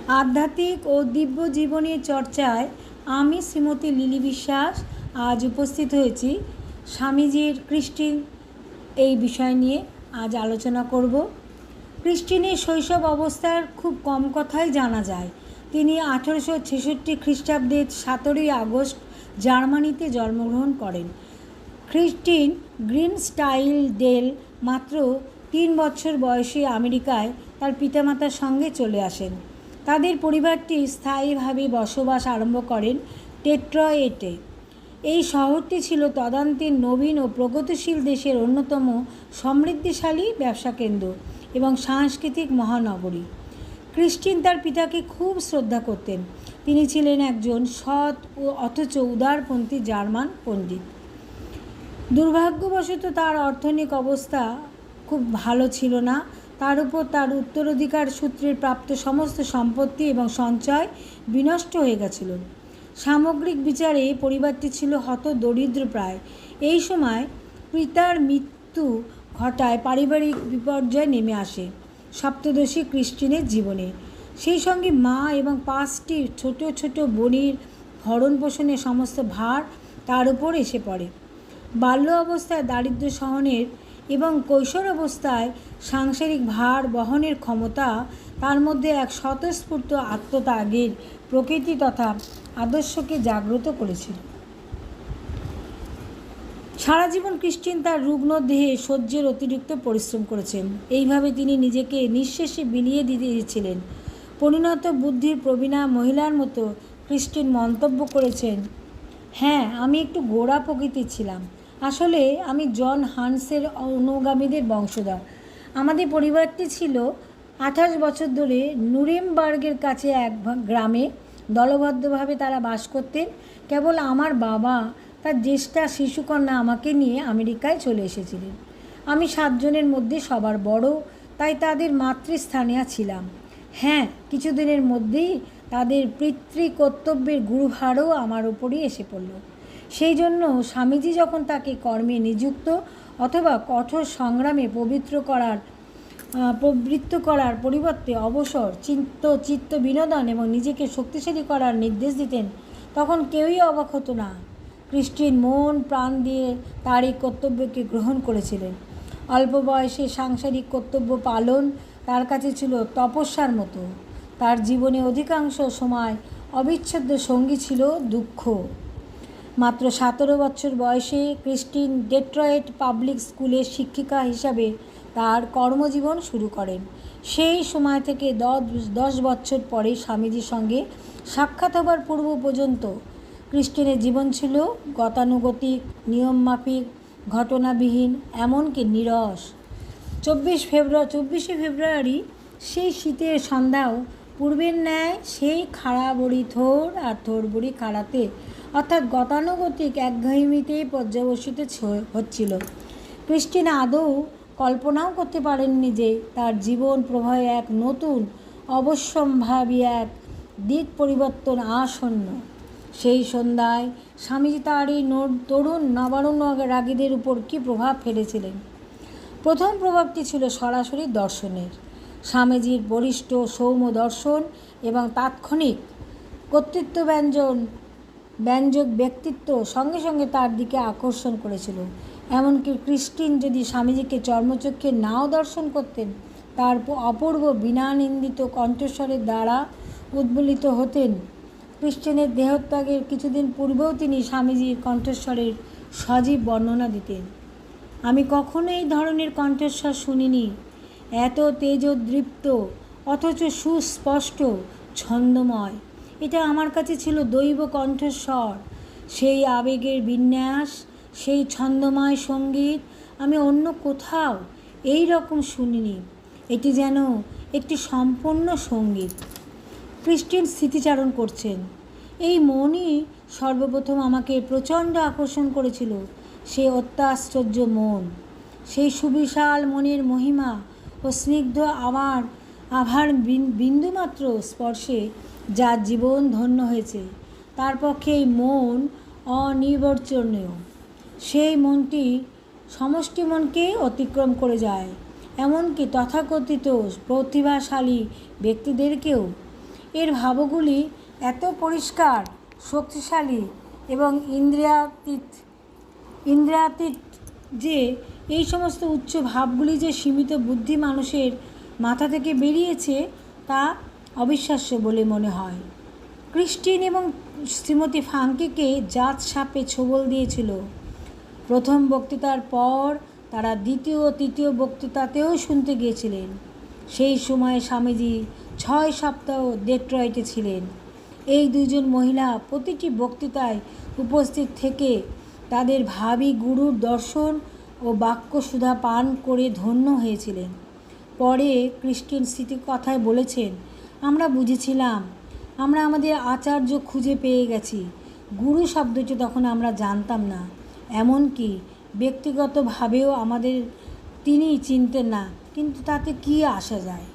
আধ্যাত্মিক ও দিব্য জীবনের চর্চায় আমি শ্রীমতী লিলি বিশ্বাস আজ উপস্থিত হয়েছি। স্বামীজির ক্রিস্টিন এই বিষয় নিয়ে আজ আলোচনা করব। ক্রিস্টিনের শৈশব অবস্থার খুব কম কথাই জানা যায়। তিনি 1866 খ্রিস্টাব্দের 17ই আগস্ট জার্মানিতে জন্মগ্রহণ করেন। ক্রিস্টিন গ্রিনস্টাইল ডেল মাত্র 3 বছর বয়সে আমেরিকায় তার পিতামাতার সঙ্গে চলে আসেন। তাদের পরিবারটি স্থায়ীভাবে বসবাস আরম্ভ করেন ডেট্রয়েটে। এই শহরটি ছিল তদানীন্তন নবীন ও প্রগতিশীল দেশের অন্যতম সমৃদ্ধিশালী ব্যবসা কেন্দ্র এবং সাংস্কৃতিক মহানগরী। ক্রিস্টিন তার পিতাকে খুব শ্রদ্ধা করতেন। তিনি ছিলেন একজন সৎ ও অথচ উদারপন্থী জার্মান পণ্ডিত। দুর্ভাগ্যবশত তার অর্থনৈতিক অবস্থা খুব ভালো ছিল না। তার উপর তার উত্তরাধিকার সূত্রে প্রাপ্ত সমস্ত সম্পত্তি এবং সঞ্চয় বিনষ্ট হয়ে গেছিল। সামগ্রিক বিচারে পরিবারটি ছিল হতদরিদ্রপ্রায়। এই সময় পিতার মৃত্যু ঘটায় পারিবারিক বিপর্যয় নেমে আসে সপ্তদশী ক্রিস্টিনের জীবনে। সেই সঙ্গে মা এবং 5টি ছোট ছোট বোনের ভরণ পোষণের সমস্ত ভার তার উপর এসে পড়ে। বাল্য অবস্থায় দারিদ্র্য সহনের এবং কৈশোর অবস্থায় সাংসারিক ভার বহনের ক্ষমতা তার মধ্যে এক স্বতঃস্ফূর্ত আত্মত্যাগের প্রকৃতি তথা আদর্শকে জাগ্রত করেছিল। সারা জীবন ক্রিস্টিন তার রুগ্ন দেহে সহ্যের অতিরিক্ত পরিশ্রম করেছেন। এইভাবে তিনি নিজেকে নিঃশেষে বিলিয়ে দিয়েছিলেন। পরিণত বুদ্ধির প্রবীণা মহিলার মতো ক্রিস্টিন মন্তব্য করেছেন, হ্যাঁ, আমি একটু গোঁড়া প্রকৃতির ছিলাম। আসলে আমি জন হান্সের অনুগামীদের বংশধর। আমাদের পরিবারটি ছিল 28 বছর ধরে নুরেমবার্গের কাছে এক গ্রামে। দলবদ্ধভাবে তারা বাস করতেন। কেবল আমার বাবা তার জ্যেষ্ঠা শিশুকন্যা আমাকে নিয়ে আমেরিকায় চলে এসেছিলেন। আমি 7 জনের মধ্যে সবার বড়, তাই তাদের মাতৃস্থানীয় ছিলাম। হ্যাঁ, কিছুদিনের মধ্যেই তাদের পিতৃকর্তব্যের গুরুভারও আমার ওপরই এসে পড়ল। সেই জন্য স্বামীজি যখন তাকে কর্মে নিযুক্ত অথবা কঠোর সংগ্রামে প্রবৃত্ত করার পরিবর্তে অবসর চিত্ত বিনোদন এবং নিজেকে শক্তিশালী করার নির্দেশ দিতেন, তখন কেউই অবাক হতো না। ক্রিস্টিন মন প্রাণ দিয়ে তার এই কর্তব্যকে গ্রহণ করেছিলেন। অল্প বয়সে সাংসারিক কর্তব্য পালন তার কাছে ছিল তপস্যার মতো। তার জীবনে অধিকাংশ সময় অবিচ্ছেদ্য সঙ্গী ছিল দুঃখ। মাত্র 17 বছর বয়সে ক্রিস্টিন ডেট্রয়েট পাবলিক স্কুলের শিক্ষিকা হিসাবে তার কর্মজীবন শুরু করেন। সেই সময় থেকে 10 বছর পরে স্বামীজির সঙ্গে সাক্ষাৎ হবার পূর্ব পর্যন্ত ক্রিস্টিনের জীবন ছিল গতানুগতিক, নিয়মমাফিক, ঘটনাবিহীন, এমনকি নীরস। 24শে ফেব্রুয়ারি সেই শীতের সন্ধ্যাও পূর্বের ন্যায় সেই খাড়া বড়ি থোর আর থোর বড়ি খাড়াতে অর্থাৎ গতানুগতিক একঘেয়েমিতেই পর্যবসিত হচ্ছিল। ক্রিস্টিন আদৌ কল্পনাও করতে পারেননি যে তার জীবন প্রবাহে এক নতুন অবশ্যম্ভাবী এক দিক পরিবর্তন আসন্ন। সেই সন্ধ্যায় স্বামীজি তার এই তরুণ নবারুণ রাগীদের উপর কী প্রভাব ফেলেছিলেন। প্রথম প্রভাবটি ছিল সরাসরি দর্শনের। স্বামীজির বলিষ্ঠ সৌম্য দর্শন এবং তাৎক্ষণিক কর্তৃত্বব্যঞ্জক ব্যক্তিত্ব সঙ্গে সঙ্গে তার দিকে আকর্ষণ করেছিল। এমনকি ক্রিস্টিন যদি স্বামীজিকে চর্মচক্ষে নাও দর্শন করতেন, তার অপূর্ব বিনানিন্দিত কণ্ঠস্বরের দ্বারা উদ্বেলিত হতেন। ক্রিস্টিনের দেহত্যাগের কিছুদিন পূর্বেও তিনি স্বামীজির কণ্ঠস্বরের সজীব বর্ণনা দিতেন। আমি কখনো এই ধরনের কণ্ঠস্বর শুনিনি, এত তেজোদ্দীপ্ত অথচ সুস্পষ্ট, ছন্দময়। এটা আমার কাছে ছিল দৈব কণ্ঠস্বর। সেই আবেগের বিন্যাস, সেই ছন্দময় সঙ্গীত আমি অন্য কোথাও এই রকম শুনিনি। এটি যেন একটি সম্পূর্ণ সঙ্গীত। ক্রিস্টিন স্মৃতিচারণ করছেন, এই মনই সর্বপ্রথম আমাকে প্রচণ্ড আকর্ষণ করেছিল। সেই অত্যাশ্চর্য মন, সেই সুবিশাল মনের মহিমা ও স্নিগ্ধ আভার বিন্দুমাত্র স্পর্শে যার জীবন ধন্য হয়েছে, তার পক্ষে এই মন অনির্বচনীয়। সেই মনটি সমষ্টি মনকে অতিক্রম করে যায়, এমনকি তথাকথিত প্রতিভাশালী ব্যক্তিদেরকেও। এর ভাবগুলি এত পরিষ্কার, শক্তিশালী এবং ইন্দ্রিয়াতীত যে এই সমস্ত উচ্চ ভাবগুলি যে সীমিত বুদ্ধি মানুষের মাথা থেকে বেরিয়েছে তা অবিশ্বাস্য বলে মনে হয়। ক্রিস্টিন এবং শ্রীমতী ফাঙ্কিকে জাত সাপে ছোবল দিয়েছিল। প্রথম বক্তৃতার পর তারা দ্বিতীয় ও তৃতীয় বক্তৃতাতেও শুনতে গিয়েছিলেন। সেই সময়ে স্বামীজি 6 সপ্তাহ ডেট্রয়েটে ছিলেন। এই দুজন মহিলা প্রতিটি বক্তৃতায় উপস্থিত থেকে তাদের ভাবী গুরুর দর্শন ও বাক্যসুধা পান করে ধন্য হয়েছিলেন। পরে ক্রিস্টিন স্মৃতিকথায় বলেছেন, আমরা বুঝেছিলাম, আমরা আমাদের আচার্য খুঁজে পেয়ে গেছি। গুরু শব্দটি তখন আমরা জানতাম না, এমনকি ব্যক্তিগতভাবেও আমাদের তিনি চিনতেন না, কিন্তু তাতে কী আসা যায়।